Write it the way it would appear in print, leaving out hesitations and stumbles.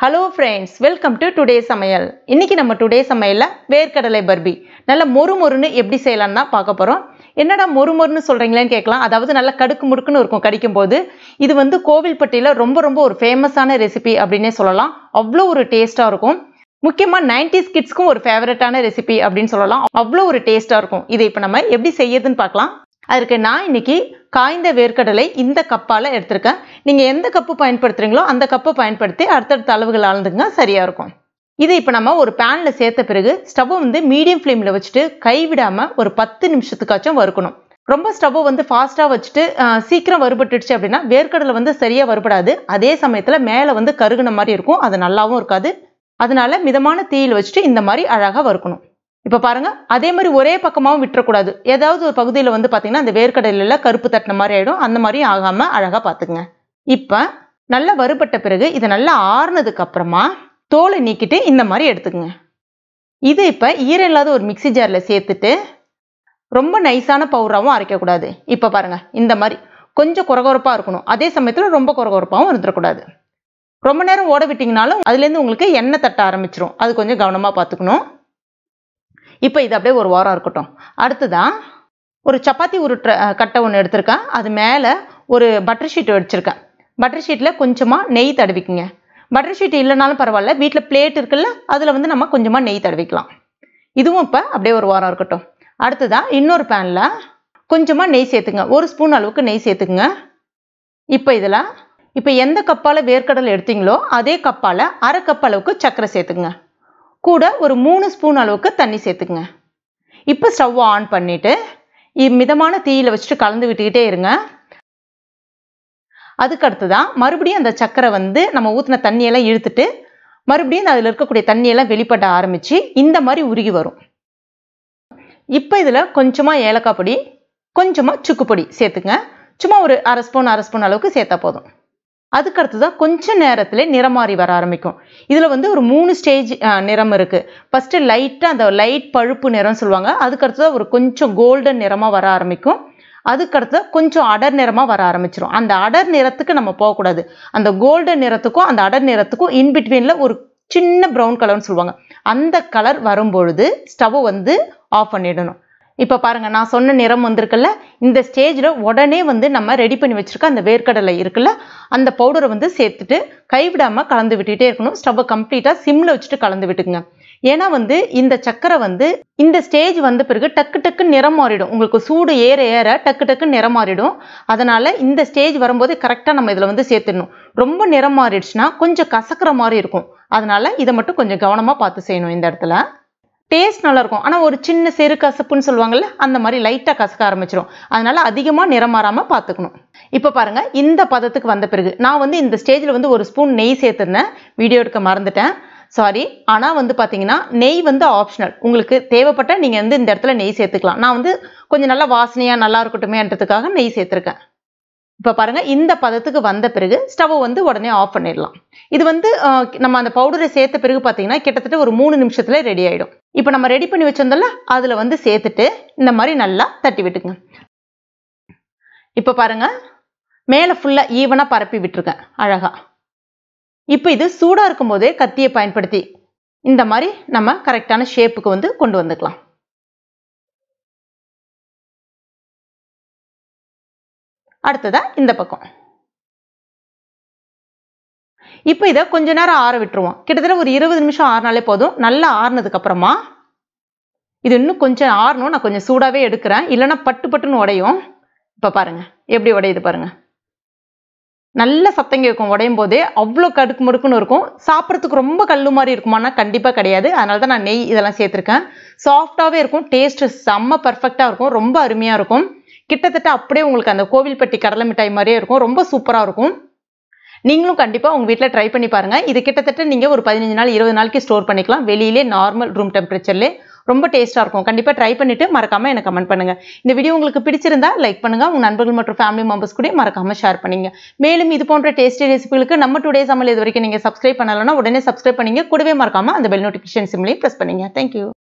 Hello friends, welcome to today's Samayal. இன்னைக்கு நம்ம today சமையல்ல verkadalai burfi நல்ல மொறுமொறுன்னு எப்படி செய்யலாம்னு தான் பார்க்க போறோம். என்னடா மொறுமொறுன்னு சொல்றீங்களேன்னு கேட்கலாம். அதாவது நல்ல கடுக்கு முடுக்குன்னு இருக்கும் கடிக்கும்போது. இது வந்து கோவில்பட்டியில ரொம்ப ஒரு ஃபேமஸான ரெசிபி அப்படினே சொல்லலாம். அவ்ளோ ஒரு டேஸ்டா இருக்கும். முக்கியமா 90s கிட்ஸ்க்கும் ஒரு ஃபேவரட்டான ரெசிபி அப்படினு சொல்லலாம். அவ்ளோ ஒரு டேஸ்டா இருக்கும். இதை இப்போ நம்ம எப்படி செய்யறதுன்னு பார்க்கலாம். அதுக்கு நான் இன்னைக்கு காய்ந்த வேர்க்கடலை இந்த கப்பால எடுத்துர்க்கேன். நீங்க எந்த கப்பு பயன்படுத்துறீங்களோ அந்த கப்பை பயன்படுத்தி அடுத்தடுத்த அளவுகள் அளந்துங்க சரியா இருக்கும். இதை இப்போ நம்ம ஒரு panல சேர்த்த பிறகு ஸ்டவ் வந்து மீடியம் ஃப்ளேம்ல வச்சிட்டு கைவிடாம ஒரு 10 நிமிஷத்துக்காச்சும் வறுக்கணும். ரொம்ப ஸ்டவ் வந்து ஃபாஸ்டா வச்சிட்டு சீக்கிரம் வறுபட்டுடுச்சு அப்படினா வேர்க்கடலை வந்து சரியா வறுபடாது. அதே சமயத்துல மேலே வந்து கருகுன மாதிரி இருக்கும். அது நல்லாவும் இருக்காது. அதனால மிதமான தீயில வச்சிட்டு இந்த மாதிரி அழகா வறுக்கணும். இப்போ பாருங்க அதே மாதிரி ஒரே பக்கமாவும் விட்டுற கூடாது. ஏதாவது ஒரு பகுதியில வந்து பாத்தீங்கன்னா அந்த வேர்க்கடலையில கருப்பு தட்டின மாதிரி ஆயிடும். அந்த மாதிரி ஆகாம அழகா பாத்துங்க. இப்போ நல்லா வறுபட்ட பிறகு இத நல்லா ஆறுனதுக்கு அப்புறமா தோலை நீக்கிட்டு இந்த மாதிரி எடுத்துக்கங்க. இது இப்போ ஈரம் இல்லாத ஒரு மிக்ஸி ஜார்ல சேர்த்துட்டு ரொம்ப நைஸான பவுடராவும் அரைக்க கூடாது. இப்போ பாருங்க இந்த மாதிரி கொஞ்சம் கொரகொரப்பா இருக்கணும். அதே சமயத்துல ரொம்ப கொரகொரப்பாவும் இருந்துற கூடாது. ரொம்ப நேரம் ஓட விட்டீங்கனாலும் அதுல இருந்து உங்களுக்கு எண்ணெய் தட்ட ஆரம்பிச்சிரும். அது கொஞ்சம் கவனமா பாத்துக்கணும். இப்போ இது அப்படியே ஒரு வாரம் இருக்கட்டும். அடுத்ததா ஒரு சப்பாத்தி உருட்டுற கட்டை ஒன்று எடுத்திருக்கேன். அது மேலே ஒரு பட்டர் ஷீட் வச்சிருக்கேன். பட்டர் ஷீட்டில் கொஞ்சமாக நெய் தடவிக்குங்க. பட்டர் ஷீட் இல்லைனாலும் பரவாயில்ல, வீட்டில் பிளேட் இருக்குல்ல அதில் வந்து நம்ம கொஞ்சமாக நெய் தடவிக்கலாம். இதுவும் இப்போ அப்படியே ஒரு வாரம் இருக்கட்டும். அடுத்ததா இன்னொரு பேனில் கொஞ்சமாக நெய் சேர்த்துங்க. ஒரு ஸ்பூன் அளவுக்கு நெய் சேர்த்துக்குங்க. இப்போ இதில் இப்போ எந்த கப்பால் வேர்க்கடலை எடுத்தீங்களோ அதே கப்பால் அரை கப் அளவுக்கு சர்க்கரை சேர்த்துக்குங்க. கூட ஒரு 3 ஸ்பூன் அளவுக்கு தண்ணி சேர்த்துக்குங்க. இப்போ ஸ்டவ் ஆன் பண்ணிட்டு மிதமான தீயில வச்சுட்டு கலந்து விட்டுக்கிட்டே இருங்க. அதுக்கு அடுத்துதான் மறுபடியும் அந்த சர்க்கரை வந்து நம்ம ஊற்றின தண்ணியெல்லாம் இழுத்துட்டு மறுபடியும் அதில் இருக்கக்கூடிய தண்ணியெல்லாம் வெளிப்பட ஆரம்பிச்சு இந்த மாதிரி உருகி வரும். இப்போ இதில் கொஞ்சமாக ஏலக்காய் பொடி கொஞ்சமாக சுக்கு பொடி சேர்த்துங்க. சும்மா ஒரு அரை ஸ்பூன் அளவுக்கு சேர்த்தா போதும். அதுக்கு அடுத்ததான் கொஞ்ச நேரத்துல நிறம் மாறி வர ஆரம்பிக்கும். இதுல வந்து ஒரு 3 ஸ்டேஜ் நிறம் இருக்கு. ஃபர்ஸ்ட் லைட்டா அந்த லைட் பழுப்பு நிறம் சொல்லுவாங்க. அதுக்கு அடுத்ததான் ஒரு கொஞ்சம் கோல்டன் நிறமா வர ஆரம்பிக்கும். அதுக்கு அடுத்து கொஞ்சம் அடர் நிறமா வர ஆரம்பிச்சிடும். அந்த அடர் நிறத்துக்கு நம்ம போகக்கூடாது. அந்த கோல்டன் நிறத்துக்கும் அந்த அடர் நிறத்துக்கும் இன்பிட்வீன்ல ஒரு சின்ன ப்ரௌன் கலர்னு சொல்லுவாங்க. அந்த கலர் வரும்பொழுது ஸ்டவ் வந்து ஆஃப் பண்ணிடணும். இப்போ பாருங்க நான் சொன்ன நிறம் வந்திருக்குல்ல, இந்த ஸ்டேஜில் உடனே வந்து நம்ம ரெடி பண்ணி வச்சிருக்க அந்த வேர்க்கடலை இருக்குல்ல அந்த பவுடரை வந்து சேர்த்துட்டு கைவிடாமல் கலந்து விட்டுட்டே இருக்கணும். ஸ்டவ்வை கம்ப்ளீட்டாக சிம்மில் வச்சுட்டு கலந்து விட்டுக்குங்க. ஏன்னா வந்து இந்த சக்கரை வந்து இந்த ஸ்டேஜ் வந்த பிறகு டக்கு நிறம் மாறிடும். உங்களுக்கு சூடு ஏற டக்கு நிறம் மாறிடும். அதனால இந்த ஸ்டேஜ் வரும்போது கரெக்டாக நம்ம இதில் வந்து சேர்த்துடணும். ரொம்ப நிறம் மாறிடுச்சுன்னா கொஞ்சம் கசக்கிற மாதிரி இருக்கும். அதனால இதை மட்டும் கொஞ்சம் கவனமாக பார்த்து செய்யணும். இந்த இடத்துல டேஸ்ட் நல்லா இருக்கும். ஆனால் ஒரு சின்ன செரு கசப்புன்னு சொல்லுவாங்கல்ல அந்த மாதிரி லைட்டாக கசக்க ஆரம்பிச்சிடும். அதனால அதிகமாக நிறம் மாறாமல் பார்த்துக்கணும். இப்போ பாருங்க இந்த பதத்துக்கு வந்த பிறகு நான் வந்து இந்த ஸ்டேஜில் வந்து ஒரு ஸ்பூன் நெய் சேர்த்துருந்தேன். வீடியோ எடுக்க மறந்துட்டேன், சாரி. ஆனால் வந்து பார்த்தீங்கன்னா நெய் வந்து ஆப்ஷனல். உங்களுக்கு தேவைப்பட்ட நீங்கள் வந்து இந்த இடத்துல நெய் சேர்த்துக்கலாம். நான் வந்து கொஞ்சம் நல்லா வாசனையாக நல்லா இருக்கட்டுமேன்றதுக்காக நெய் சேர்த்துருக்கேன். இப்போ பாருங்க இந்த பதத்துக்கு வந்த பிறகு ஸ்டவ் வந்து உடனே ஆஃப் பண்ணிடலாம். இது வந்து நம்ம அந்த பவுடரை சேர்த்த பிறகு பார்த்தீங்கன்னா கிட்டத்தட்ட ஒரு 3 நிமிஷத்துல ரெடி ஆயிடும். இப்போ நம்ம ரெடி பண்ணி வச்சிருந்தோம்ல அதில் வந்து சேர்த்துட்டு இந்த மாதிரி நல்லா தட்டி விட்டுங்க. இப்போ பாருங்க மேலே ஃபுல்லாக ஈவனாக பரப்பி விட்டுருக்கேன் அழகா. இப்போ இது சூடாக இருக்கும் போதே கத்தியை பயன்படுத்தி இந்த மாதிரி நம்ம கரெக்டான ஷேப்புக்கு வந்து கொண்டு வந்துக்கலாம். அடுத்ததா இந்த பக்கம் இப்போ இதை கொஞ்ச நேரம் ஆற விட்டுருவோம். கிட்டத்தட்ட ஒரு 20 நிமிஷம் ஆறினாலே போதும். நல்லா ஆறுனதுக்கு அப்புறமா இது இன்னும் கொஞ்சம் ஆறணும். நான் கொஞ்சம் சூடாவே எடுக்கிறேன், இல்லைன்னா பட்டுன்னு உடையும். இப்போ பாருங்க எப்படி உடையுது பாருங்க. நல்ல சத்தம் கேட்கும் உடையும் போதே. அவ்வளோ கடுக்கு முடுக்குன்னு இருக்கும். சாப்பிட்றதுக்கு ரொம்ப கல்லு மாதிரி இருக்குமானா கண்டிப்பாக கிடையாது. அதனால தான் நான் நெய் இதெல்லாம் சேர்த்துருக்கேன். சாஃப்டாகவே இருக்கும். டேஸ்ட் செம்ம பர்ஃபெக்டாக இருக்கும். ரொம்ப அருமையாக இருக்கும். கிட்டத்தட்ட அப்படியே உங்களுக்கு அந்த கோவில்பட்டி கடலை மிட்டாய் மாதிரியே இருக்கும். ரொம்ப சூப்பராக இருக்கும். நீங்களும் கண்டிப்பாக உங்கள் வீட்டில் ட்ரை பண்ணி பாருங்கள். இது கிட்டத்தட்ட நீங்கள் ஒரு 15 நாள் 20 நாளைக்கு ஸ்டோர் பண்ணிக்கலாம். வெளியிலே நார்மல் ரூம் டெம்பரேச்சர்லேயே ரொம்ப டேஸ்ட்டாக இருக்கும். கண்டிப்பாக ட்ரை பண்ணிவிட்டு மறக்காமல் எனக்கு கமெண்ட் பண்ணுங்கள். இந்த வீடியோ உங்களுக்கு பிடிச்சிருந்தா லைக் பண்ணுங்கள். உங்கள் நண்பர்கள் மற்றும் ஃபேமிலி மெம்பர்ஸ் கூட மறக்காமல் ஷேர் பண்ணிங்க. மேலும் இது போன்ற டேஸ்டி ரெசிபிகளுக்கு நம்ம டுடே சமையல் இது வரைக்கும் நீங்கள் சப்ஸ்கிரைப் பண்ணலைன்னா உடனே சப்ஸ்கிரைப் பண்ணிங்க. கூடவே மறக்காமல் அந்த பெல் நோட்டிஃபிகேஷன் சிம்லையும் ப்ரெஸ் பண்ணிங்க. தேங்க்யூ.